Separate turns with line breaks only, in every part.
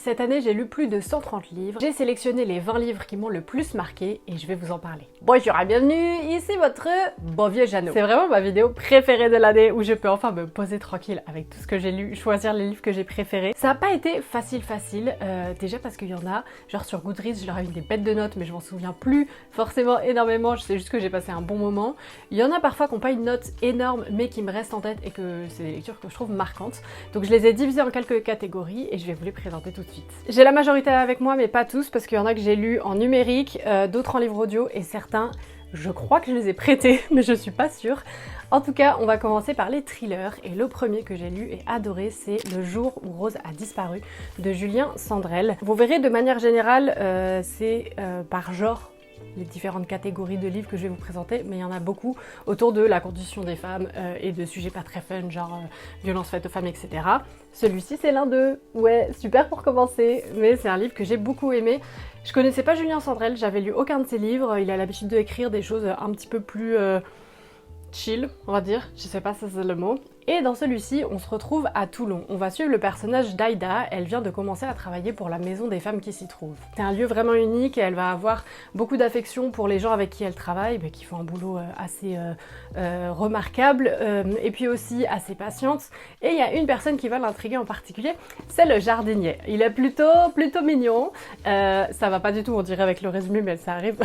Cette année, j'ai lu plus de 130 livres. J'ai sélectionné les 20 livres qui m'ont le plus marqué et je vais vous en parler. Bonjour et bienvenue, ici votre bon vieux Jeannot. C'est vraiment ma vidéo préférée de l'année où je peux enfin me poser tranquille avec tout ce que j'ai lu, choisir les livres que j'ai préférés. Ça n'a pas été facile, déjà parce qu'il y en a, genre sur Goodreads, je leur ai mis des bêtes de notes mais je m'en souviens plus forcément énormément, je sais juste que j'ai passé un bon moment. Il y en a parfois qui n'ont pas une note énorme mais qui me restent en tête et que c'est des lectures que je trouve marquantes. Donc je les ai divisées en quelques catégories et je vais vous les présenter tout de suite. J'ai la majorité avec moi mais pas tous parce qu'il y en a que j'ai lu en numérique, d'autres en livre audio et certains, je crois que je les ai prêtés mais je suis pas sûre. En tout cas, on va commencer par les thrillers et le premier que j'ai lu et adoré, c'est Le jour où Rose a disparu de Julien Sandrel. Vous verrez de manière générale, c'est par genre les différentes catégories de livres que je vais vous présenter, mais il y en a beaucoup autour de la condition des femmes et de sujets pas très fun, genre violence faite aux femmes, etc. Celui-ci, c'est l'un d'eux. Ouais, super pour commencer, mais c'est un livre que j'ai beaucoup aimé. Je connaissais pas Julien Sandrel, j'avais lu aucun de ses livres, il a l'habitude d'écrire des choses un petit peu plus chill, on va dire, je sais pas si c'est le mot. Et dans celui-ci, on se retrouve à Toulon. On va suivre le personnage d'Aïda, elle vient de commencer à travailler pour la maison des femmes qui s'y trouvent. C'est un lieu vraiment unique et elle va avoir beaucoup d'affection pour les gens avec qui elle travaille, mais qui font un boulot assez remarquable, et puis aussi assez patiente. Et il y a une personne qui va l'intriguer en particulier, c'est le jardinier. Il est plutôt mignon, ça va pas du tout on dirait avec le résumé, mais ça arrive.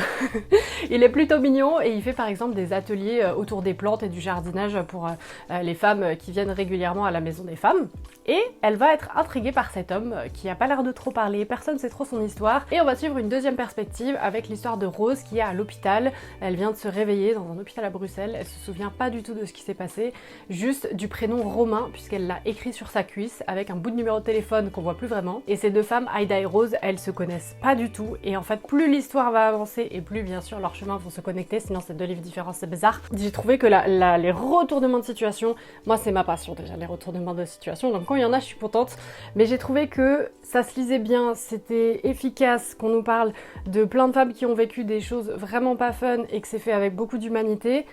Il est plutôt mignon et il fait par exemple des ateliers autour des plantes et du jardinage pour les femmes qui viennent régulièrement à la maison des femmes. Et elle va être intriguée par cet homme qui a pas l'air de trop parler, personne sait trop son histoire. Et on va suivre une deuxième perspective avec l'histoire de Rose qui est à l'hôpital. Elle vient de se réveiller dans un hôpital à Bruxelles, elle se souvient pas du tout de ce qui s'est passé, juste du prénom Romain puisqu'elle l'a écrit sur sa cuisse avec un bout de numéro de téléphone qu'on voit plus vraiment. Et ces deux femmes, Aïda et Rose, elles se connaissent pas du tout et en fait plus l'histoire va avancer et plus bien sûr leurs chemins vont se connecter, sinon c'est deux livres différents, c'est bizarre. J'ai trouvé que les retournements de situation, moi c'est ma passion déjà, les retournements de situation, donc quand il y en a je suis contente, mais j'ai trouvé que ça se lisait bien, c'était efficace, qu'on nous parle de plein de femmes qui ont vécu des choses vraiment pas fun et que c'est fait avec beaucoup d'humanité.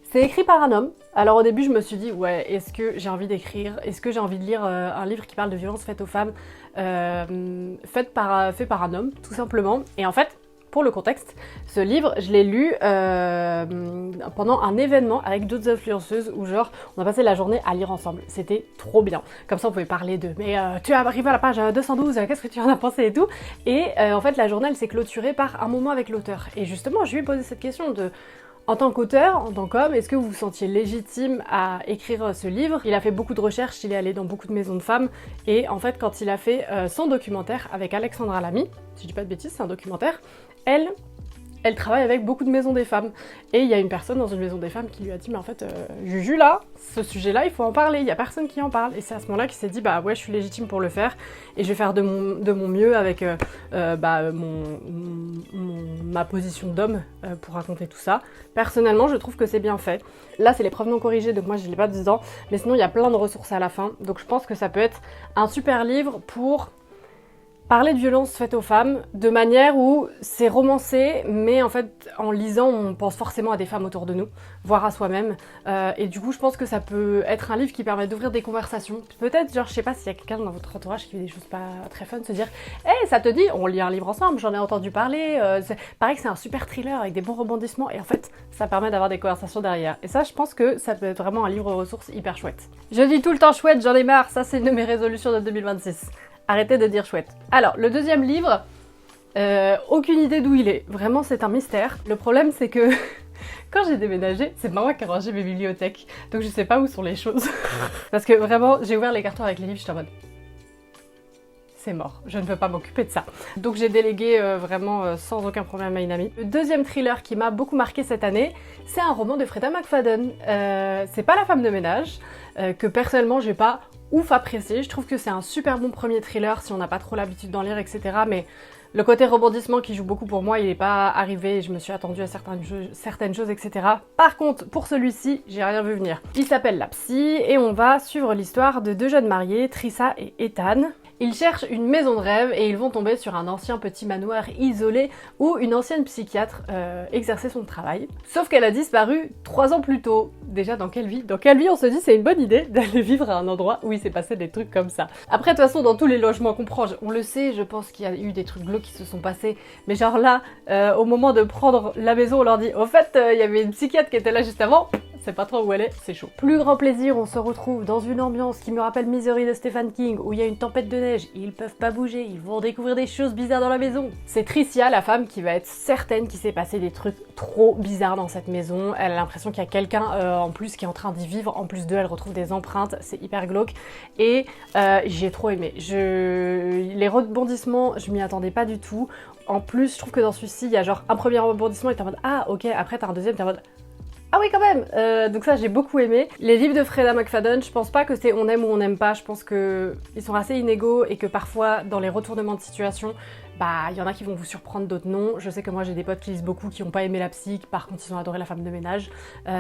C'est écrit par un homme, alors au début je me suis dit ouais, est-ce que j'ai envie d'écrire, est-ce que j'ai envie de lire un livre qui parle de violence faite aux femmes, fait par un homme tout simplement, et en fait pour le contexte, ce livre, je l'ai lu pendant un événement avec d'autres influenceuses où genre, on a passé la journée à lire ensemble. C'était trop bien. Comme ça, on pouvait parler de « mais tu es arrivé à la page 212, qu'est-ce que tu en as pensé ?» et tout. Et en fait, la journée, elle s'est clôturée par un moment avec l'auteur. Et justement, je lui ai posé cette question de... En tant qu'auteur, en tant qu'homme, est-ce que vous vous sentiez légitime à écrire ce livre? Il a fait beaucoup de recherches, il est allé dans beaucoup de maisons de femmes, et en fait, quand il a fait son documentaire avec Alexandra Lamy, si je dis pas de bêtises, c'est un documentaire, elle travaille avec beaucoup de maisons des femmes. Et il y a une personne dans une maison des femmes qui lui a dit « mais en fait, Juju là, ce sujet-là, il faut en parler, il y a personne qui en parle. » Et c'est à ce moment-là qu'il s'est dit « bah ouais, je suis légitime pour le faire, et je vais faire de mon mieux avec ma position d'homme pour raconter tout ça. » Personnellement, je trouve que c'est bien fait. Là, c'est les preuves non corrigées, donc moi je l'ai pas dedans, mais sinon il y a plein de ressources à la fin. Donc je pense que ça peut être un super livre pour... parler de violence faite aux femmes de manière où c'est romancé, mais en fait, en lisant, on pense forcément à des femmes autour de nous, voire à soi-même. Et du coup, je pense que ça peut être un livre qui permet d'ouvrir des conversations. Peut-être, genre, je sais pas s'il y a quelqu'un dans votre entourage qui fait des choses pas très fun, se dire « Hey, ça te dit, on lit un livre ensemble, j'en ai entendu parler. Pareil que c'est un super thriller avec des bons rebondissements. » Et en fait, ça permet d'avoir des conversations derrière. Et ça, je pense que ça peut être vraiment un livre ressource hyper chouette. Je dis tout le temps chouette, j'en ai marre, ça c'est une de mes résolutions de 2026. Arrêtez de dire chouette. Alors, le deuxième livre, aucune idée d'où il est. Vraiment, c'est un mystère. Le problème, c'est que quand j'ai déménagé, c'est moi qui ai rangé mes bibliothèques. Donc, je sais pas où sont les choses. Parce que vraiment, j'ai ouvert les cartons avec les livres, j'étais en mode... c'est mort, je ne peux pas m'occuper de ça. Donc j'ai délégué vraiment sans aucun problème à une amie. Le deuxième thriller qui m'a beaucoup marqué cette année, c'est un roman de Freda McFadden. C'est pas La femme de ménage, que personnellement j'ai pas ouf apprécié. Je trouve que c'est un super bon premier thriller si on n'a pas trop l'habitude d'en lire, etc. Mais le côté rebondissement qui joue beaucoup pour moi, il n'est pas arrivé et je me suis attendue à certaines choses, etc. Par contre, pour celui-ci, j'ai rien vu venir. Il s'appelle La Psy et on va suivre l'histoire de deux jeunes mariés, Trissa et Ethan. Ils cherchent une maison de rêve et ils vont tomber sur un ancien petit manoir isolé où une ancienne psychiatre exerçait son travail. Sauf qu'elle a disparu 3 ans plus tôt. Déjà, dans quelle vie on se dit c'est une bonne idée d'aller vivre à un endroit où il s'est passé des trucs comme ça. Après, de toute façon, dans tous les logements qu'on prend, on le sait, je pense qu'il y a eu des trucs glauques qui se sont passés. Mais genre là, au moment de prendre la maison, on leur dit, au fait, il y avait une psychiatre qui était là juste avant. C'est pas trop où elle est, c'est chaud. Plus grand plaisir, on se retrouve dans une ambiance qui me rappelle Misery de Stephen King, où il y a une tempête de neige, ils peuvent pas bouger, ils vont découvrir des choses bizarres dans la maison. C'est Tricia, la femme, qui va être certaine qu'il s'est passé des trucs trop bizarres dans cette maison. Elle a l'impression qu'il y a quelqu'un en plus qui est en train d'y vivre. En plus d'eux, elle retrouve des empreintes, c'est hyper glauque. Et j'ai trop aimé. Les rebondissements, je m'y attendais pas du tout. En plus, je trouve que dans celui-ci, il y a genre un premier rebondissement et t'es en mode ah ok, après t'as un deuxième, t'es en mode ah oui quand même. Donc ça j'ai beaucoup aimé. Les livres de Freda McFadden, je pense pas que c'est on aime ou on n'aime pas, je pense que ils sont assez inégaux et que parfois dans les retournements de situation, bah il y en a qui vont vous surprendre, d'autres non. Je sais que moi j'ai des potes qui lisent beaucoup qui n'ont pas aimé la psy, par contre ils ont adoré La femme de ménage.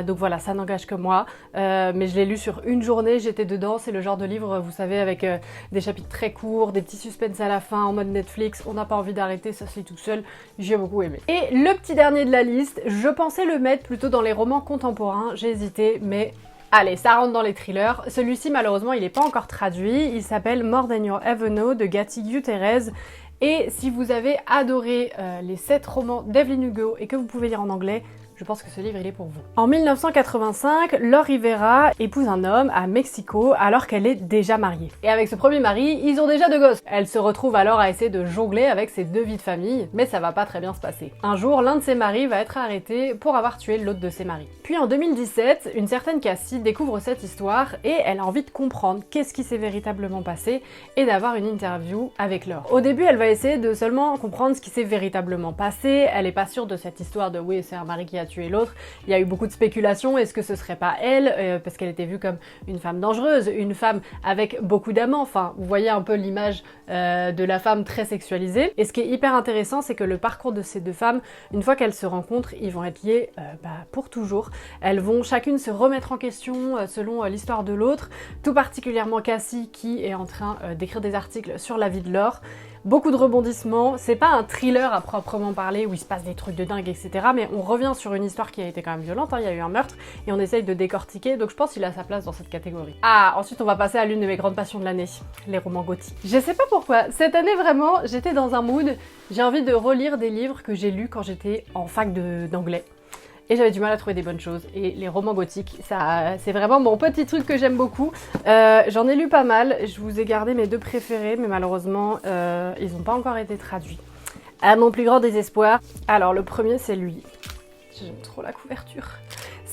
Donc voilà, ça n'engage que moi. Mais je l'ai lu sur une journée, j'étais dedans. C'est le genre de livre, vous savez, avec des chapitres très courts, des petits suspens à la fin en mode Netflix. On n'a pas envie d'arrêter, ça se lit tout seul. J'ai beaucoup aimé. Et le petit dernier de la liste, je pensais le mettre plutôt dans les romans contemporains. J'ai hésité, mais allez, ça rentre dans les thrillers. Celui-ci, malheureusement, il n'est pas encore traduit. Il s'appelle More Than You'll Ever Know de Gatti Gutierrez. Et si vous avez adoré les 7 romans d'Evelyn Hugo et que vous pouvez lire en anglais, je pense que ce livre, il est pour vous. En 1985, Laure Rivera épouse un homme à Mexico alors qu'elle est déjà mariée. Et avec ce premier mari, ils ont déjà 2 gosses. Elle se retrouve alors à essayer de jongler avec ses 2 vies de famille, mais ça va pas très bien se passer. Un jour, l'un de ses maris va être arrêté pour avoir tué l'autre de ses maris. Puis en 2017, une certaine Cassie découvre cette histoire et elle a envie de comprendre qu'est-ce qui s'est véritablement passé et d'avoir une interview avec Laure. Au début, elle va essayer de seulement comprendre ce qui s'est véritablement passé. Elle est pas sûre de cette histoire de oui, c'est un mari qui a tué l'autre. Il y a eu beaucoup de spéculations, est-ce que ce serait pas elle, parce qu'elle était vue comme une femme dangereuse, une femme avec beaucoup d'amants, enfin vous voyez un peu l'image de la femme très sexualisée. Et ce qui est hyper intéressant, c'est que le parcours de ces 2 femmes, une fois qu'elles se rencontrent, ils vont être liés pour toujours. Elles vont chacune se remettre en question selon l'histoire de l'autre, tout particulièrement Cassie qui est en train d'écrire des articles sur la vie de Laure. Beaucoup de rebondissements, c'est pas un thriller à proprement parler où il se passe des trucs de dingue, etc. Mais on revient sur une histoire qui a été quand même violente, hein. Il y a eu un meurtre et on essaye de décortiquer, donc je pense qu'il a sa place dans cette catégorie. Ah, ensuite on va passer à l'une de mes grandes passions de l'année, les romans gothiques. Je sais pas pourquoi, cette année vraiment, j'étais dans un mood, j'ai envie de relire des livres que j'ai lus quand j'étais en fac d'anglais. Et j'avais du mal à trouver des bonnes choses. Et les romans gothiques, ça, c'est vraiment mon petit truc que j'aime beaucoup. J'en ai lu pas mal. Je vous ai gardé mes 2 préférés, mais malheureusement, ils n'ont pas encore été traduits. À mon plus grand désespoir. Alors, le premier, c'est lui. J'aime trop la couverture.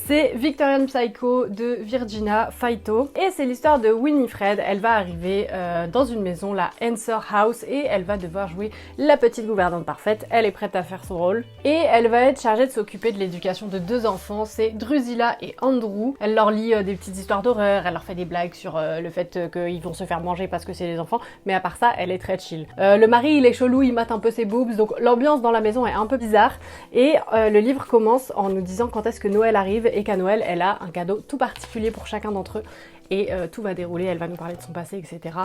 C'est Victorian Psycho de Virginia Faito et c'est l'histoire de Winifred. Elle va arriver dans une maison, la Answer House, et elle va devoir jouer la petite gouvernante parfaite. Elle est prête à faire son rôle et elle va être chargée de s'occuper de l'éducation de 2 enfants, c'est Drusilla et Andrew. Elle leur lit des petites histoires d'horreur, elle leur fait des blagues sur le fait qu'ils vont se faire manger parce que c'est des enfants, mais à part ça, elle est très chill. Le mari, il est chelou, il mate un peu ses boobs, donc l'ambiance dans la maison est un peu bizarre et le livre commence en nous disant quand est-ce que Noël arrive et qu'à Noël, elle a un cadeau tout particulier pour chacun d'entre eux et tout va dérouler, elle va nous parler de son passé, etc.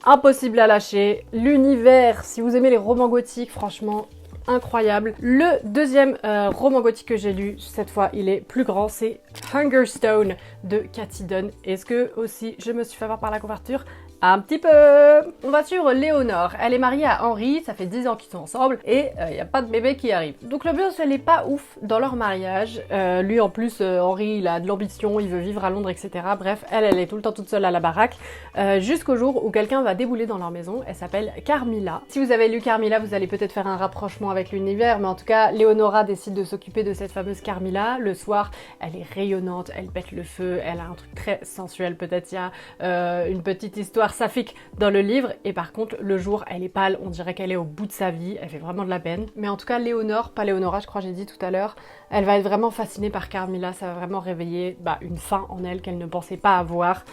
Impossible à lâcher. L'univers, si vous aimez les romans gothiques, franchement, incroyable. Le deuxième roman gothique que j'ai lu, cette fois il est plus grand, c'est Hungerstone de Cathy Dunn. Est-ce que aussi je me suis fait avoir par la couverture? Un petit peu. On va suivre Léonore. Elle est mariée à Henri, ça fait 10 ans qu'ils sont ensemble et il n'y a pas de bébé qui arrive. Donc l'ambiance elle est pas ouf dans leur mariage. Lui en plus, Henri il a de l'ambition, il veut vivre à Londres, etc. Bref, elle est tout le temps toute seule à la baraque. Jusqu'au jour où quelqu'un va débouler dans leur maison. Elle s'appelle Carmilla. Si vous avez lu Carmilla, vous allez peut-être faire un rapprochement avec l'univers, mais en tout cas, Léonora décide de s'occuper de cette fameuse Carmilla. Le soir, elle est rayonnante, elle pète le feu, elle a un truc très sensuel. Peut-être il y a une petite histoire saphique dans le livre, et par contre le jour elle est pâle, on dirait qu'elle est au bout de sa vie, elle fait vraiment de la peine. Mais en tout cas Léonore, pas Léonora je crois j'ai dit tout à l'heure, elle va être vraiment fascinée par Carmilla, ça va vraiment réveiller une faim en elle qu'elle ne pensait pas avoir,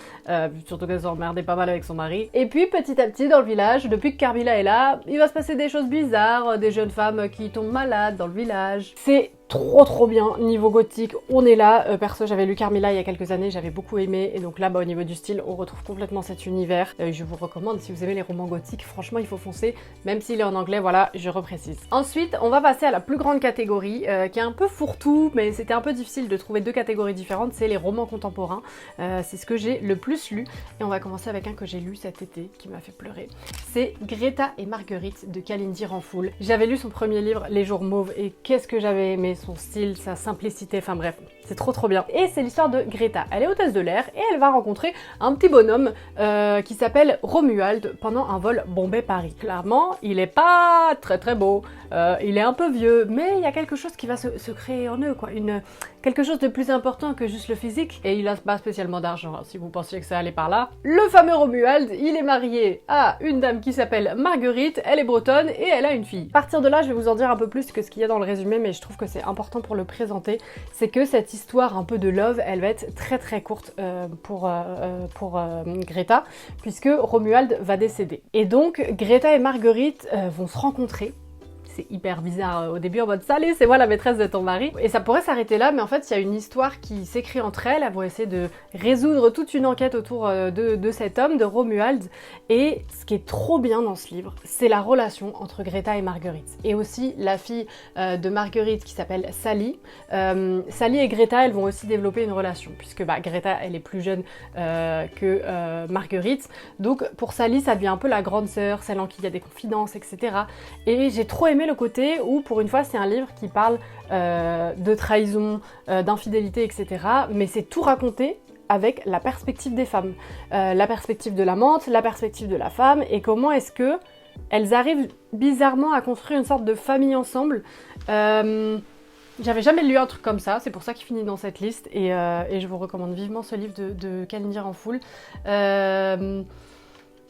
surtout qu'elle s'emmerdait pas mal avec son mari. Et puis petit à petit dans le village, depuis que Carmilla est là, il va se passer des choses bizarres, des jeunes femmes qui tombent malades dans le village. C'est trop bien, niveau gothique, on est là. Perso, j'avais lu Carmilla il y a quelques années, j'avais beaucoup aimé, et donc là, au niveau du style, on retrouve complètement cet univers. Je vous recommande, si vous aimez les romans gothiques, franchement, il faut foncer, même s'il est en anglais, voilà, je reprécise. Ensuite, on va passer à la plus grande catégorie, qui est un peu fourre-tout, mais c'était un peu difficile de trouver deux catégories différentes, c'est les romans contemporains. C'est ce que j'ai le plus lu, et on va commencer avec un que j'ai lu cet été, qui m'a fait pleurer. C'est Greta et Marguerite de Kalindi Ranfoul. J'avais lu son premier livre, Les Jours Mauves, et qu'est-ce que j'avais aimé son style, sa simplicité, enfin bref, c'est trop bien. Et c'est l'histoire de Greta. Elle est hôtesse de l'air et elle va rencontrer un petit bonhomme qui s'appelle Romuald pendant un vol Bombay-Paris. Clairement, il est pas très beau, il est un peu vieux, mais il y a quelque chose qui va se créer en eux, quoi. Quelque chose de plus important que juste le physique. Et il a pas spécialement d'argent, hein, si vous pensiez que ça allait par là. Le fameux Romuald, il est marié à une dame qui s'appelle Marguerite, elle est bretonne et elle a une fille. À partir de là, je vais vous en dire un peu plus que ce qu'il y a dans le résumé, mais je trouve que c'est important pour le présenter. C'est que cette histoire un peu de love, elle va être très courte pour Greta, puisque Romuald va décéder. Et donc, Greta et Marguerite vont se rencontrer. C'est hyper bizarre au début en mode salut, c'est moi la maîtresse de ton mari. Et ça pourrait s'arrêter là, mais en fait il y a une histoire qui s'écrit entre elles. Elles vont essayer de résoudre toute une enquête autour de cet homme, de Romuald. Et ce qui est trop bien dans ce livre, c'est la relation entre Greta et Marguerite. Et aussi la fille de Marguerite qui s'appelle Sally. Sally et Greta, elles vont aussi développer une relation, puisque Greta elle est plus jeune que Marguerite. Donc pour Sally ça devient un peu la grande sœur, celle en qui il y a des confidences, etc. Et j'ai trop aimé le côté où, pour une fois, c'est un livre qui parle de trahison, d'infidélité, etc. Mais c'est tout raconté avec la perspective des femmes. La perspective de l'amante, la perspective de la femme, et comment est-ce que elles arrivent bizarrement à construire une sorte de famille ensemble. J'avais jamais lu un truc comme ça, c'est pour ça qu'il finit dans cette liste, et je vous recommande vivement ce livre de Kalindi Ranfoul.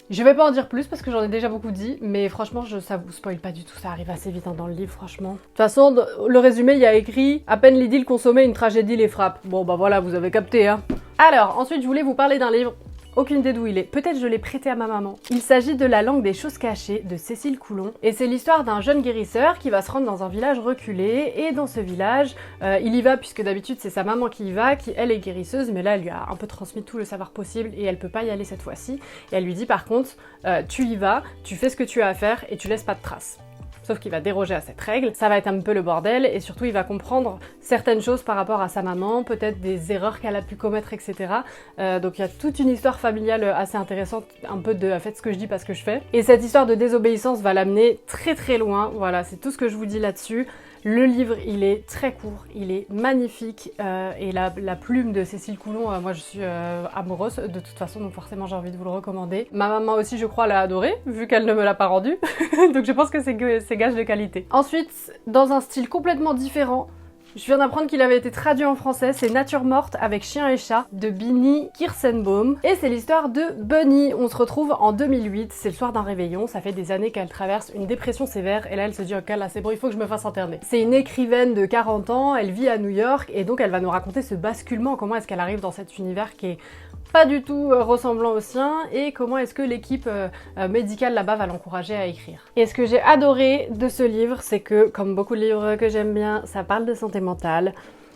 Je vais pas en dire plus parce que j'en ai déjà beaucoup dit, mais franchement, ça vous spoil pas du tout, ça arrive assez vite dans le livre, franchement. De toute façon, le résumé, il y a écrit « À peine l'idylle consommée, une tragédie les frappe ». Bon, voilà, vous avez capté, hein. Alors, ensuite, je voulais vous parler d'un livre. Aucune idée d'où il est. Peut-être je l'ai prêté à ma maman. Il s'agit de La langue des choses cachées de Cécile Coulon. Et c'est l'histoire d'un jeune guérisseur qui va se rendre dans un village reculé. Et dans ce village, il y va puisque d'habitude c'est sa maman qui y va, qui elle est guérisseuse. Mais là, elle lui a un peu transmis tout le savoir possible et elle peut pas y aller cette fois-ci. Et elle lui dit par contre, tu y vas, tu fais ce que tu as à faire et tu laisses pas de traces. Sauf qu'il va déroger à cette règle, ça va être un peu le bordel, et surtout il va comprendre certaines choses par rapport à sa maman, peut-être des erreurs qu'elle a pu commettre, etc. Donc il y a toute une histoire familiale assez intéressante, un peu de faites ce que je dis, pas ce que je fais. Et cette histoire de désobéissance va l'amener très loin, voilà, c'est tout ce que je vous dis là-dessus. Le livre, il est très court, il est magnifique, et la plume de Cécile Coulon, moi je suis amoureuse de toute façon, donc forcément j'ai envie de vous le recommander. Ma maman aussi, je crois, l'a adoré, vu qu'elle ne me l'a pas rendu, donc je pense que c'est gage de qualité. Ensuite, dans un style complètement différent, je viens d'apprendre qu'il avait été traduit en français, c'est Nature morte avec chien et chat de Bini Kirsenbaum. Et c'est l'histoire de Bunny. On se retrouve en 2008, c'est le soir d'un réveillon, ça fait des années qu'elle traverse une dépression sévère et là elle se dit ok là c'est bon, il faut que je me fasse interner. C'est une écrivaine de 40 ans, elle vit à New York et donc elle va nous raconter ce basculement, comment est-ce qu'elle arrive dans cet univers qui est pas du tout ressemblant au sien et comment est-ce que l'équipe médicale là-bas va l'encourager à écrire. Et ce que j'ai adoré de ce livre, c'est que, comme beaucoup de livres que j'aime bien, ça parle de santé mentale,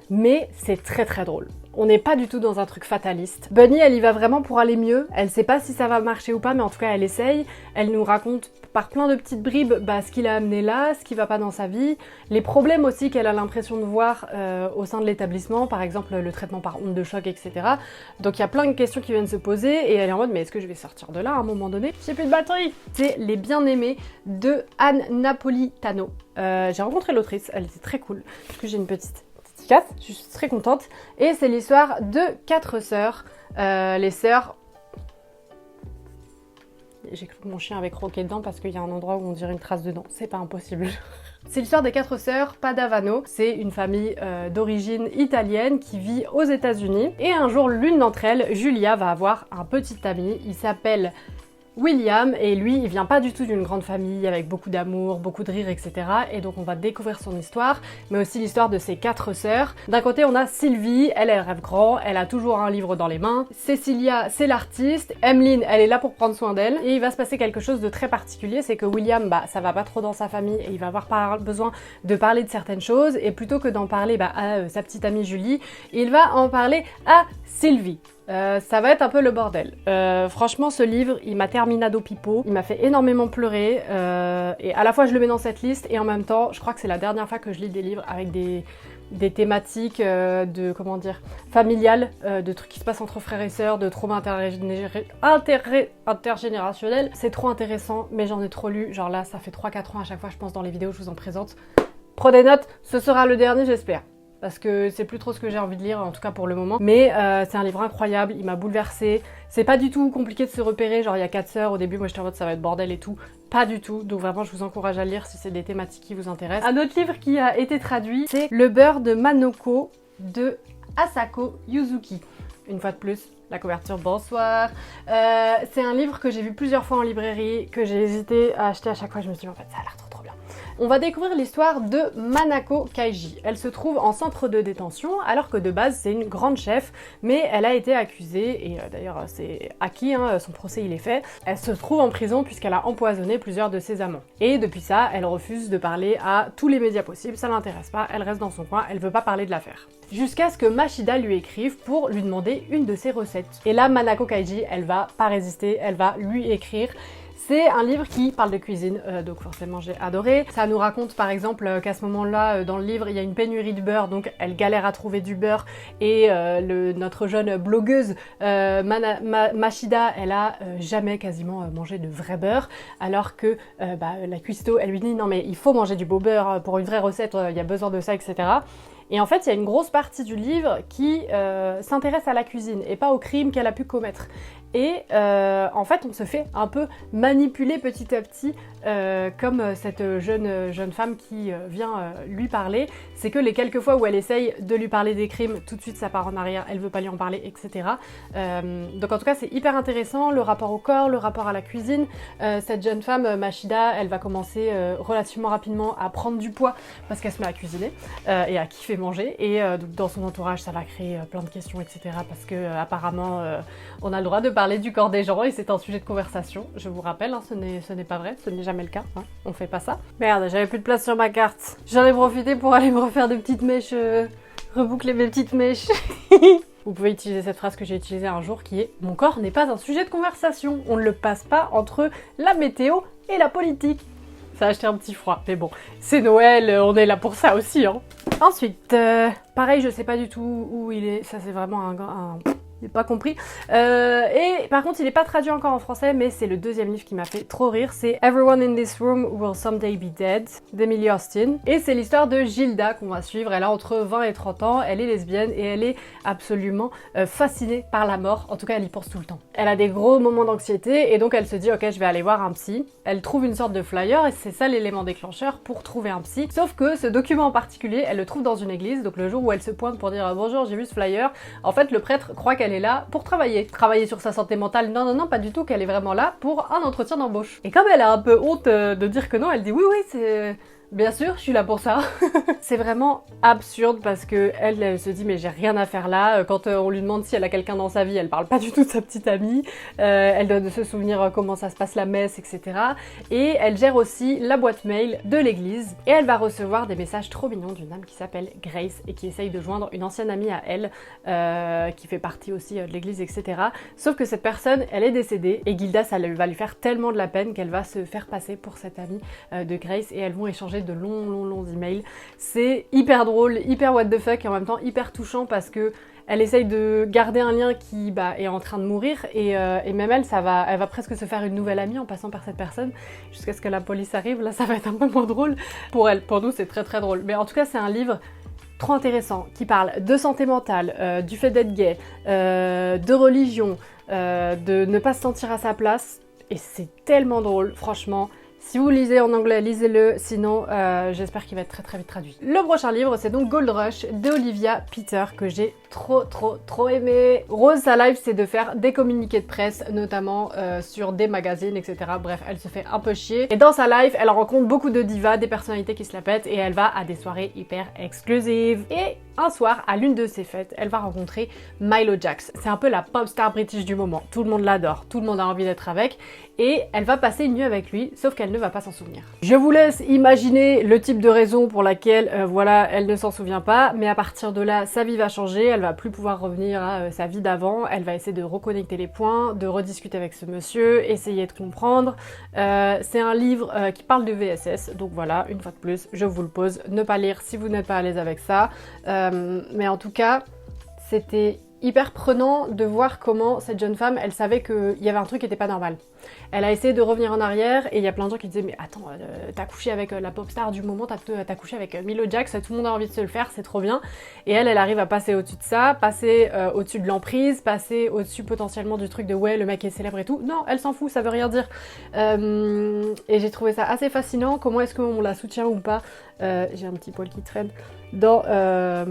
mais c'est très drôle. On n'est pas du tout dans un truc fataliste. Bunny, elle y va vraiment pour aller mieux. Elle sait pas si ça va marcher ou pas, mais en tout cas, elle essaye. Elle nous raconte par plein de petites bribes ce qui l'a amené là, ce qui va pas dans sa vie, les problèmes aussi qu'elle a l'impression de voir au sein de l'établissement, par exemple le traitement par onde de choc, etc. Donc il y a plein de questions qui viennent se poser et elle est en mode mais est-ce que je vais sortir de là à un moment donné? J'ai plus de batterie. C'est Les Bien-Aimés de Anne Napolitano. J'ai rencontré l'autrice, elle était très cool, parce que j'ai une petite dédicace, je suis très contente. Et c'est l'histoire de 4 sœurs. Les sœurs... J'ai cru que mon chien avait croqué dedans parce qu'il y a un endroit où on dirait une trace dedans. C'est pas impossible. C'est l'histoire des 4 sœurs Padavano. C'est une famille d'origine italienne qui vit aux États-Unis. Et un jour, l'une d'entre elles, Julia, va avoir un petit ami. Il s'appelle William, et lui, il vient pas du tout d'une grande famille avec beaucoup d'amour, beaucoup de rire, etc. Et donc on va découvrir son histoire, mais aussi l'histoire de ses 4 sœurs. D'un côté, on a Sylvie, elle rêve grand, elle a toujours un livre dans les mains. Cecilia, c'est l'artiste. Emmeline, elle est là pour prendre soin d'elle. Et il va se passer quelque chose de très particulier, c'est que William, ça va pas trop dans sa famille et il va avoir besoin de parler de certaines choses, et plutôt que d'en parler à sa petite amie Julie, il va en parler à Sylvie. Ça va être un peu le bordel. Franchement, ce livre, il m'a terminado pipo, il m'a fait énormément pleurer, et à la fois je le mets dans cette liste, et en même temps, je crois que c'est la dernière fois que je lis des livres avec des thématiques de, comment dire, familiales, de trucs qui se passent entre frères et sœurs, de traumas intergénérationnels. C'est trop intéressant, mais j'en ai trop lu. Genre là, ça fait 3-4 ans à chaque fois, je pense, dans les vidéos, je vous en présente. Prenez note, ce sera le dernier, j'espère. Parce que c'est plus trop ce que j'ai envie de lire, en tout cas pour le moment. Mais c'est un livre incroyable, il m'a bouleversée. C'est pas du tout compliqué de se repérer, genre il y a 4 sœurs, au début moi j'étais en mode ça va être bordel et tout. Pas du tout, donc vraiment je vous encourage à lire si c'est des thématiques qui vous intéressent. Un autre livre qui a été traduit, c'est Le beurre de Manoko de Asako Yuzuki. Une fois de plus, la couverture, bonsoir. C'est un livre que j'ai vu plusieurs fois en librairie, que j'ai hésité à acheter à chaque fois, je me suis dit en fait ça a l'air trop bien. On va découvrir l'histoire de Manako Kaiji. Elle se trouve en centre de détention, alors que de base c'est une grande chef, mais elle a été accusée, et d'ailleurs c'est acquis, son procès il est fait. Elle se trouve en prison puisqu'elle a empoisonné plusieurs de ses amants. Et depuis ça, elle refuse de parler à tous les médias possibles, ça l'intéresse pas, elle reste dans son coin, elle veut pas parler de l'affaire. Jusqu'à ce que Mashida lui écrive pour lui demander une de ses recettes. Et là, Manako Kaiji, elle va pas résister, elle va lui écrire. C'est un livre qui parle de cuisine, donc forcément j'ai adoré. Ça nous raconte par exemple qu'à ce moment-là, dans le livre, il y a une pénurie de beurre, donc elle galère à trouver du beurre, et notre jeune blogueuse Mashida, elle a jamais quasiment mangé de vrai beurre, alors que la cuistot, elle lui dit non mais il faut manger du beau beurre, pour une vraie recette, il y a besoin de ça, etc. Et en fait, il y a une grosse partie du livre qui s'intéresse à la cuisine et pas au crime qu'elle a pu commettre. Et en fait, on se fait un peu manipuler petit à petit, comme cette jeune femme qui vient lui parler. C'est que les quelques fois où elle essaye de lui parler des crimes, tout de suite ça part en arrière, elle veut pas lui en parler, etc. Donc en tout cas, c'est hyper intéressant, le rapport au corps, le rapport à la cuisine. Cette jeune femme, Mashida, elle va commencer relativement rapidement à prendre du poids parce qu'elle se met à cuisiner et à kiffer manger. Et donc dans son entourage, ça va créer plein de questions, etc. Parce que apparemment, on a le droit de parler du corps des gens et c'est un sujet de conversation. Je vous rappelle, ce n'est pas vrai, ce n'est jamais le cas. On fait pas ça. Merde, j'avais plus de place sur ma carte. J'en ai profité pour aller me refaire des petites mèches, reboucler mes petites mèches. Vous pouvez utiliser cette phrase que j'ai utilisée un jour qui est « Mon corps n'est pas un sujet de conversation. On ne le passe pas entre la météo et la politique. » Ça a acheté un petit froid, mais bon, c'est Noël, on est là pour ça aussi. Ensuite, pareil, je sais pas du tout où il est. Ça, c'est vraiment un j'ai pas compris. Et par contre, il n'est pas traduit encore en français, mais c'est le deuxième livre qui m'a fait trop rire. C'est Everyone in this room will someday be dead d'Emily Austin. Et c'est l'histoire de Gilda qu'on va suivre. Elle a entre 20 et 30 ans, elle est lesbienne et elle est absolument fascinée par la mort. En tout cas, elle y pense tout le temps. Elle a des gros moments d'anxiété et donc elle se dit ok, je vais aller voir un psy. Elle trouve une sorte de flyer et c'est ça l'élément déclencheur pour trouver un psy. Sauf que ce document en particulier, elle le trouve dans une église. Donc le jour où elle se pointe pour dire bonjour, j'ai vu ce flyer, en fait le prêtre croit qu'elle est là pour travailler sur sa santé mentale. Non, pas du tout, qu'elle est vraiment là pour un entretien d'embauche. Et comme elle a un peu honte de dire que non, elle dit oui, c'est... Bien sûr, je suis là pour ça. C'est vraiment absurde parce que elle se dit mais j'ai rien à faire là. Quand on lui demande si elle a quelqu'un dans sa vie, elle parle pas du tout de sa petite amie. Elle doit se souvenir comment ça se passe la messe, etc. Et elle gère aussi la boîte mail de l'église. Et elle va recevoir des messages trop mignons d'une dame qui s'appelle Grace et qui essaye de joindre une ancienne amie à elle qui fait partie aussi de l'église, etc. Sauf que cette personne, elle est décédée et Gilda, ça va lui faire tellement de la peine qu'elle va se faire passer pour cette amie de Grace et elles vont échanger de longs emails. C'est hyper drôle, hyper what the fuck et en même temps hyper touchant parce que elle essaye de garder un lien qui est en train de mourir et même elle va presque se faire une nouvelle amie en passant par cette personne jusqu'à ce que la police arrive. Là ça va être un peu moins drôle pour elle, pour nous c'est très très drôle. Mais en tout cas c'est un livre trop intéressant qui parle de santé mentale, du fait d'être gay, de religion, de ne pas se sentir à sa place et c'est tellement drôle, franchement. Si vous lisez en anglais, lisez-le, sinon j'espère qu'il va être très très vite traduit. Le prochain livre, c'est donc Gold Rush d'Olivia Peter, que j'ai trop aimé. Rose, sa life, c'est de faire des communiqués de presse, notamment sur des magazines, etc. Bref, elle se fait un peu chier. Et dans sa life, elle rencontre beaucoup de divas, des personnalités qui se la pètent, et elle va à des soirées hyper exclusives. Et un soir, à l'une de ses fêtes, elle va rencontrer Milo Jax. C'est un peu la pop star british du moment. Tout le monde l'adore, tout le monde a envie d'être avec. Et elle va passer une nuit avec lui, sauf qu'elle ne va pas s'en souvenir. Je vous laisse imaginer le type de raison pour laquelle, voilà, elle ne s'en souvient pas, mais à partir de là, sa vie va changer, elle va plus pouvoir revenir à sa vie d'avant, elle va essayer de reconnecter les points, de rediscuter avec ce monsieur, essayer de comprendre. C'est un livre qui parle de VSS, donc voilà, une fois de plus, je vous le pose, ne pas lire si vous n'êtes pas à l'aise avec ça, mais en tout cas, c'était hyper prenant de voir comment cette jeune femme, elle savait qu'il y avait un truc qui n'était pas normal. Elle a essayé de revenir en arrière et il y a plein de gens qui disaient mais attends, t'as couché avec la pop star du moment, t'as couché avec Milo Jax, tout le monde a envie de se le faire, c'est trop bien. Et elle arrive à passer au-dessus de ça, passer au-dessus de l'emprise, passer au-dessus potentiellement du truc de ouais le mec est célèbre et tout. Non, elle s'en fout, ça veut rien dire. Et j'ai trouvé ça assez fascinant, comment est-ce qu'on la soutient ou pas. J'ai un petit poil qui traîne dans sa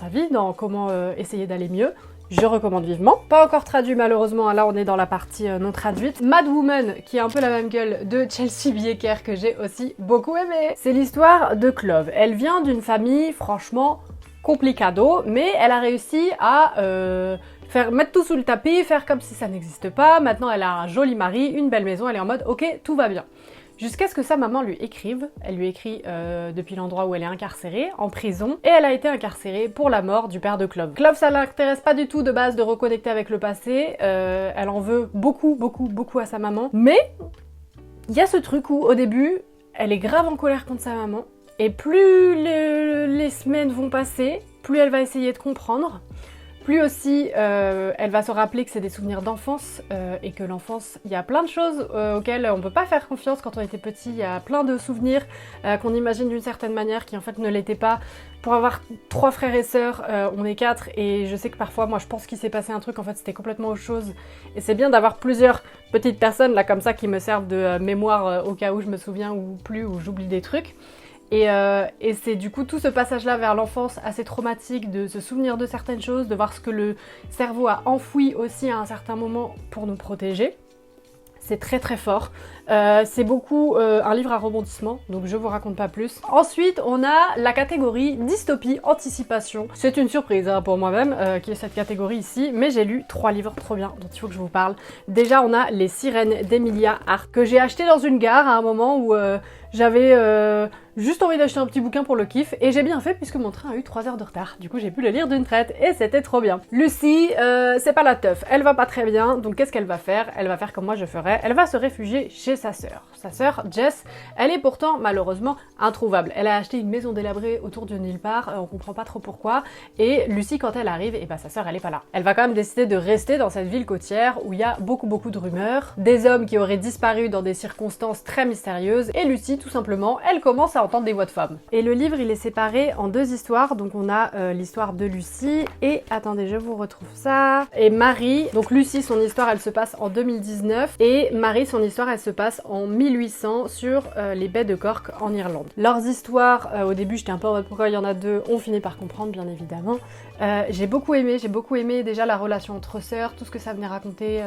vie, dans comment essayer d'aller mieux. Je recommande vivement. Pas encore traduit malheureusement, là on est dans la partie non traduite. Mad Woman, qui est un peu la même gueule de Chelsea Bieker, que j'ai aussi beaucoup aimé. C'est l'histoire de Clove. Elle vient d'une famille franchement complicado, mais elle a réussi à mettre tout sous le tapis, faire comme si ça n'existe pas. Maintenant elle a un joli mari, une belle maison, elle est en mode ok, tout va bien. Jusqu'à ce que sa maman lui écrive. Elle lui écrit depuis l'endroit où elle est incarcérée, en prison, et elle a été incarcérée pour la mort du père de Clove. Clove, ça l'intéresse pas du tout de base de reconnecter avec le passé, elle en veut beaucoup à sa maman, mais il y a ce truc où au début, elle est grave en colère contre sa maman, et plus les semaines vont passer, plus elle va essayer de comprendre. Plus aussi, elle va se rappeler que c'est des souvenirs d'enfance et que l'enfance, il y a plein de choses auxquelles on peut pas faire confiance quand on était petit. Il y a plein de souvenirs qu'on imagine d'une certaine manière qui en fait ne l'étaient pas. Pour avoir 3 frères et sœurs, on est 4 et je sais que parfois, moi je pense qu'il s'est passé un truc, en fait c'était complètement autre chose. Et c'est bien d'avoir plusieurs petites personnes là comme ça qui me servent de mémoire au cas où je me souviens ou plus, ou j'oublie des trucs. Et c'est du coup tout ce passage-là vers l'enfance assez traumatique, de se souvenir de certaines choses, de voir ce que le cerveau a enfoui aussi à un certain moment pour nous protéger. C'est très fort. C'est beaucoup un livre à rebondissement, donc je vous raconte pas plus. Ensuite, on a la catégorie dystopie, anticipation. C'est une surprise hein, pour moi-même, qui est cette catégorie ici, mais j'ai lu 3 livres trop bien dont il faut que je vous parle. Déjà, on a Les Sirènes d'Emilia Hart, que j'ai acheté dans une gare à un moment où j'avais juste envie d'acheter un petit bouquin pour le kiff, et j'ai bien fait puisque mon train a eu 3 heures de retard. Du coup, j'ai pu le lire d'une traite, et c'était trop bien. Lucie, c'est pas la teuf, elle va pas très bien, donc qu'est-ce qu'elle va faire? Elle va faire comme moi je ferais, elle va se réfugier chez sa sœur. Sa sœur, Jess, elle est pourtant malheureusement introuvable. Elle a acheté une maison délabrée autour d'une île part, on comprend pas trop pourquoi, et Lucie, quand elle arrive, et bah sa sœur elle est pas là. Elle va quand même décider de rester dans cette ville côtière où il y a beaucoup de rumeurs, des hommes qui auraient disparu dans des circonstances très mystérieuses, et Lucie, tout simplement, elle commence à entendre des voix de femmes. Et le livre, il est séparé en 2 histoires, donc on a l'histoire de Lucie, et attendez, je vous retrouve ça, et Marie. Donc Lucie, son histoire, elle se passe en 2019, et Marie, son histoire, elle se passe en 1800 sur les baies de Cork en Irlande. Leurs histoires, au début j'étais un peu en mode pourquoi il y en a 2, on finit par comprendre bien évidemment. J'ai beaucoup aimé déjà la relation entre sœurs, tout ce que ça venait raconter,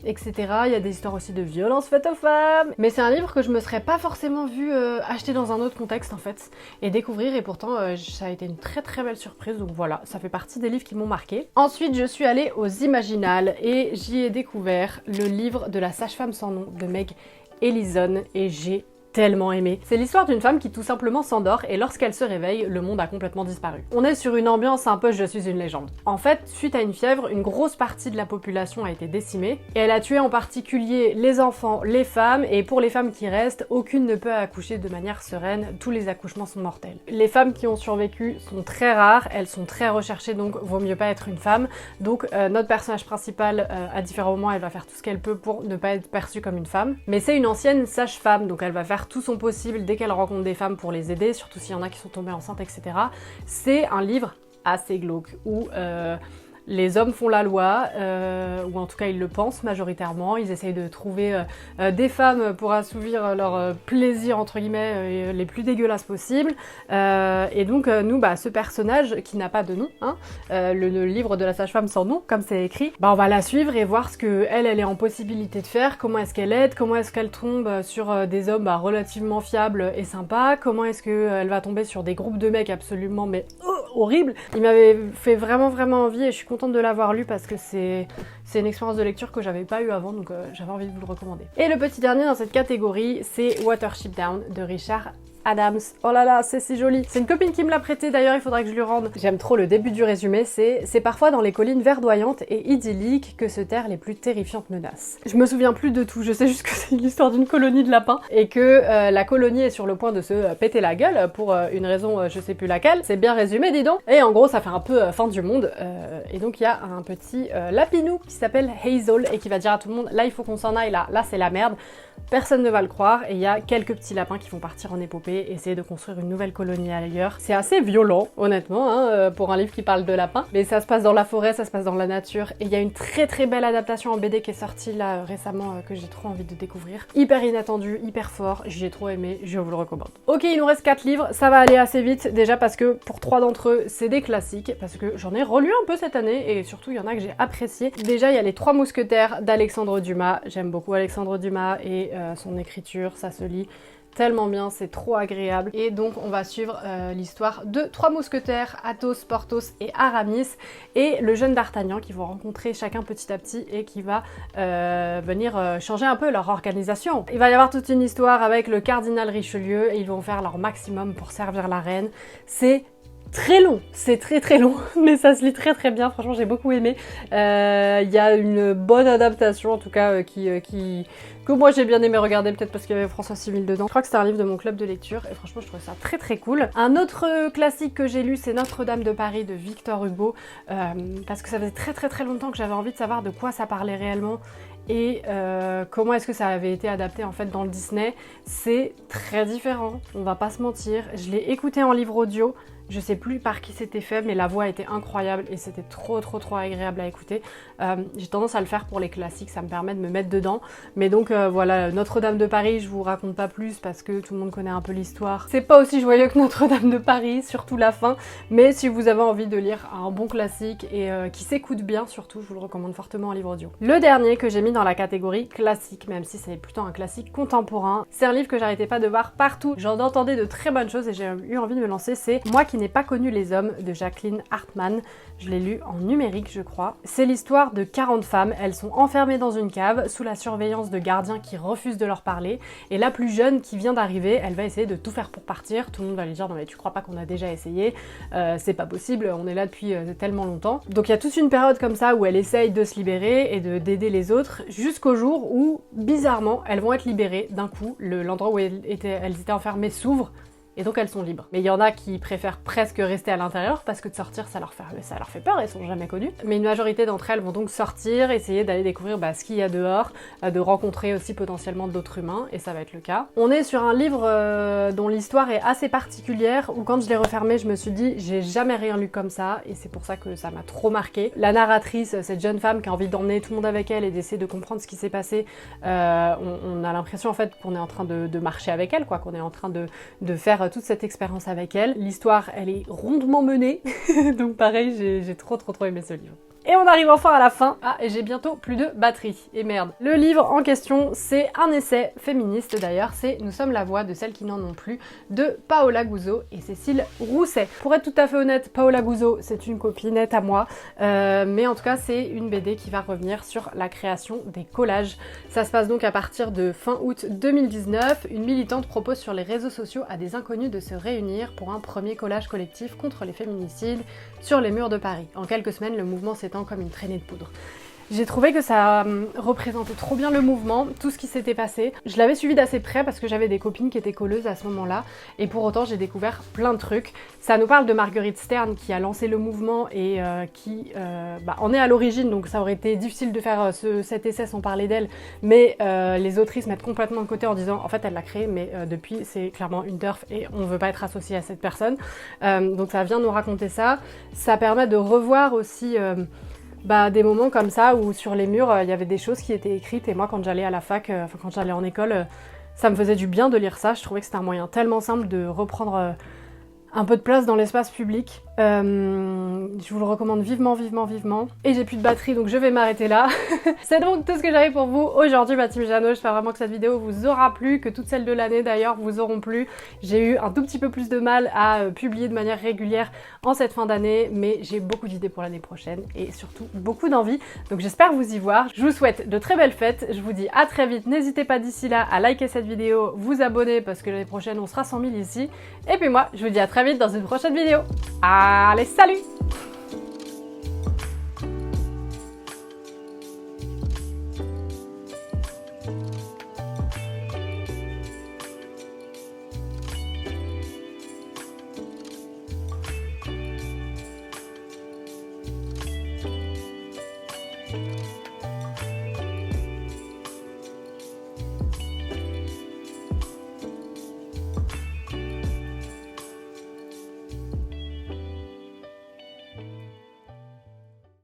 etc. Il y a des histoires aussi de violence faites aux femmes, mais c'est un livre que je me serais pas forcément vu acheter dans un autre contexte en fait, et découvrir, et pourtant ça a été une très belle surprise, donc voilà, ça fait partie des livres qui m'ont marqué. Ensuite je suis allée aux Imaginales et j'y ai découvert le livre de la sage-femme sans nom de Meg Ellison, et j'ai tellement aimé. C'est l'histoire d'une femme qui tout simplement s'endort et lorsqu'elle se réveille, le monde a complètement disparu. On est sur une ambiance un peu je suis une légende. En fait, suite à une fièvre, une grosse partie de la population a été décimée et elle a tué en particulier les enfants, les femmes, et pour les femmes qui restent, aucune ne peut accoucher de manière sereine, tous les accouchements sont mortels. Les femmes qui ont survécu sont très rares, elles sont très recherchées, donc vaut mieux pas être une femme. Donc notre personnage principal, à différents moments, elle va faire tout ce qu'elle peut pour ne pas être perçue comme une femme. Mais c'est une ancienne sage-femme, donc elle va faire tout son possible dès qu'elle rencontre des femmes pour les aider, surtout s'il y en a qui sont tombées enceintes, etc. C'est un livre assez glauque où les hommes font la loi, ou en tout cas ils le pensent majoritairement, ils essayent de trouver des femmes pour assouvir leurs plaisirs entre guillemets les plus dégueulasses possibles, et donc nous, ce personnage qui n'a pas de nom, hein, le livre de la sage-femme sans nom, comme c'est écrit, on va la suivre et voir ce que elle est en possibilité de faire, comment est-ce qu'elle aide, comment est-ce qu'elle tombe sur des hommes relativement fiables et sympas, comment est-ce qu'elle va tomber sur des groupes de mecs absolument horribles. Il m'avait fait vraiment envie et je suis contente de l'avoir lu parce que c'est une expérience de lecture que j'avais pas eu avant, donc j'avais envie de vous le recommander. Et le petit dernier dans cette catégorie, c'est Watership Down de Richard Adams. Oh là là, c'est si joli. C'est une copine qui me l'a prêté d'ailleurs, il faudra que je lui rende. J'aime trop le début du résumé, c'est parfois dans les collines verdoyantes et idylliques que se terrent les plus terrifiantes menaces. Je me souviens plus de tout, je sais juste que c'est l'histoire d'une colonie de lapins et que la colonie est sur le point de se péter la gueule pour une raison je sais plus laquelle. C'est bien résumé, dis donc. Et en gros, ça fait un peu fin du monde. Et donc il y a un petit lapinou qui s'appelle Hazel et qui va dire à tout le monde, là il faut qu'on s'en aille, là c'est la merde. Personne ne va le croire et il y a quelques petits lapins qui vont partir en épopée, essayer de construire une nouvelle colonie ailleurs. C'est assez violent, honnêtement, hein, pour un livre qui parle de lapins, mais ça se passe dans la forêt, ça se passe dans la nature, et il y a une très belle adaptation en BD qui est sortie là récemment que j'ai trop envie de découvrir. Hyper inattendu, hyper fort, j'ai trop aimé, je vous le recommande. Ok, il nous reste 4 livres, ça va aller assez vite, déjà parce que pour 3 d'entre eux, c'est des classiques, parce que j'en ai relu un peu cette année, et surtout il y en a que j'ai apprécié. Déjà, il y a Les Trois Mousquetaires d'Alexandre Dumas, j'aime beaucoup Alexandre Dumas, et son écriture, ça se lit tellement bien, c'est trop agréable. Et donc on va suivre l'histoire de 3 mousquetaires, Athos, Porthos et Aramis, et le jeune d'Artagnan qui vont rencontrer chacun petit à petit et qui va venir changer un peu leur organisation. Il va y avoir toute une histoire avec le cardinal Richelieu et ils vont faire leur maximum pour servir la reine. C'est très long, c'est très long, mais ça se lit très bien, franchement j'ai beaucoup aimé. Il y a une bonne adaptation en tout cas que moi j'ai bien aimé regarder, peut-être parce qu'il y avait François Civil dedans. Je crois que c'est un livre de mon club de lecture et franchement je trouve ça très cool. Un autre classique que j'ai lu, c'est Notre-Dame de Paris de Victor Hugo, parce que ça faisait très longtemps que j'avais envie de savoir de quoi ça parlait réellement et comment est-ce que ça avait été adapté en fait dans le Disney. C'est très différent, on va pas se mentir. Je l'ai écouté en livre audio, je sais plus par qui c'était fait, mais la voix était incroyable et c'était trop agréable à écouter. J'ai tendance à le faire pour les classiques, ça me permet de me mettre dedans. Mais donc voilà, Notre-Dame de Paris, je vous raconte pas plus parce que tout le monde connaît un peu l'histoire. C'est pas aussi joyeux que Notre-Dame de Paris, surtout la fin. Mais si vous avez envie de lire un bon classique et qui s'écoute bien surtout, je vous le recommande fortement en livre audio. Le dernier que j'ai mis dans la catégorie classique, même si c'est plutôt un classique contemporain, c'est un livre que j'arrêtais pas de voir partout. J'en entendais de très bonnes choses et j'ai eu envie de me lancer, c'est Moi qui n'ai pas connu les hommes de Jacqueline Hartmann. Je l'ai lu en numérique je crois. C'est l'histoire de 40 femmes, elles sont enfermées dans une cave sous la surveillance de gardiens qui refusent de leur parler et la plus jeune qui vient d'arriver, elle va essayer de tout faire pour partir. Tout le monde va lui dire non mais tu crois pas qu'on a déjà essayé, c'est pas possible, on est là depuis tellement longtemps. Donc il y a toute une période comme ça où elle essaye de se libérer et d'aider les autres jusqu'au jour où bizarrement elles vont être libérées d'un coup, l'endroit où elles étaient enfermées s'ouvre. Et donc elles sont libres. Mais il y en a qui préfèrent presque rester à l'intérieur parce que de sortir ça leur fait peur, elles sont jamais connues. Mais une majorité d'entre elles vont donc sortir, essayer d'aller découvrir ce qu'il y a dehors, de rencontrer aussi potentiellement d'autres humains, et ça va être le cas. On est sur un livre dont l'histoire est assez particulière, où quand je l'ai refermé je me suis dit j'ai jamais rien lu comme ça, et c'est pour ça que ça m'a trop marqué. La narratrice, cette jeune femme qui a envie d'emmener tout le monde avec elle et d'essayer de comprendre ce qui s'est passé, on a l'impression en fait qu'on est en train de marcher avec elle, quoi, qu'on est en train de faire toute cette expérience avec elle. L'histoire, elle est rondement menée, donc pareil, j'ai trop aimé ce livre. Et on arrive enfin à la fin. Ah, et j'ai bientôt plus de batterie. Et merde. Le livre en question, c'est un essai féministe d'ailleurs, c'est Nous sommes la voix de celles qui n'en ont plus, de Paola Guzzo et Cécile Rousset. Pour être tout à fait honnête, Paola Guzzo, c'est une copinette à moi, mais en tout cas, c'est une BD qui va revenir sur la création des collages. Ça se passe donc à partir de fin août 2019. Une militante propose sur les réseaux sociaux à des inconnus de se réunir pour un premier collage collectif contre les féminicides sur les murs de Paris. En quelques semaines, le mouvement s'étend comme une traînée de poudre. J'ai trouvé que ça représentait trop bien le mouvement, tout ce qui s'était passé. Je l'avais suivi d'assez près parce que j'avais des copines qui étaient colleuses à ce moment-là, et pour autant j'ai découvert plein de trucs. Ça nous parle de Marguerite Stern qui a lancé le mouvement et qui en est à l'origine, donc ça aurait été difficile de faire cet essai sans parler d'elle, mais les autrices mettent complètement de côté en disant en fait elle l'a créé, mais depuis c'est clairement une turf et on veut pas être associé à cette personne. Donc ça vient nous raconter ça. Ça permet de revoir aussi des moments comme ça où sur les murs il y avait des choses qui étaient écrites et moi quand j'allais à la fac, quand j'allais en école, ça me faisait du bien de lire ça. Je trouvais que c'était un moyen tellement simple de reprendre un peu de place dans l'espace public. Je vous le recommande vivement, vivement, vivement. Et j'ai plus de batterie donc je vais m'arrêter là. C'est donc tout ce que j'avais pour vous aujourd'hui ma team Jeannot. J'espère vraiment que cette vidéo vous aura plu, que toutes celles de l'année d'ailleurs vous auront plu. J'ai eu un tout petit peu plus de mal à publier de manière régulière en cette fin d'année, mais j'ai beaucoup d'idées pour l'année prochaine et surtout beaucoup d'envie. Donc j'espère vous y voir. Je vous souhaite de très belles fêtes. Je vous dis à très vite. N'hésitez pas d'ici là à liker cette vidéo, vous abonner parce que l'année prochaine on sera 100 000 ici. Et puis moi je vous dis à très vite dans une prochaine vidéo. Allez, salut!